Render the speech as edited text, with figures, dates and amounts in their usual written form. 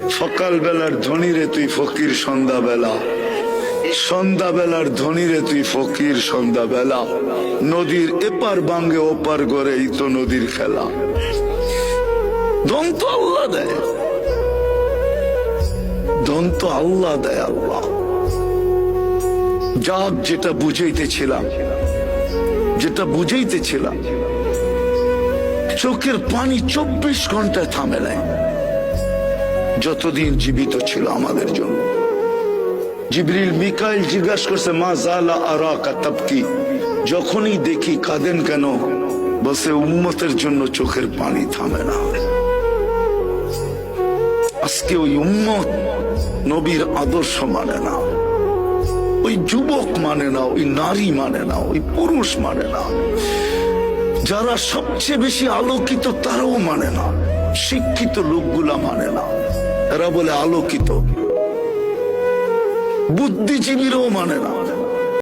সকাল বেলার ধনী রে তুই ফকির সন্ধ্যা বেলা, সন্ধ্যা বেলার ধনী রে তুই ফকির সন্ধ্যা বেলা। নদীর এপার বাঙ্গে ওপার করে এই তো নদীর খেলা। দন্ত আল্লাহ দেয়, দন্ত আল্লাহ দেয়। আল্লাহ যাক, যেটা বুঝাইতেছিলাম, যেটা বুঝাইতেছিলাম, চোখের পানি 24 ঘন্টায় থামে নাই যতদিন জীবিত ছিল আমাদের জন্য। জিবরিল মিকাইল জিজ্ঞাসা করছে, মা জালা আরাকা তাবকি, যখনই দেখি কাঁদেন কেন? বসে উম্মতের জন্য চোখের পানি থামে না। আজকে ওই উম্মত নবীর আদর্শ মানে না, ওই যুবক মানে না, ওই নারী মানে না, ওই পুরুষ মানে না। যারা সবচেয়ে বেশি আলোকিত তারাও মানে না, শিক্ষিত লোকগুলা মানে না। এরা বলে আলোকিত, বুদ্ধিজীবীরাও মানে না।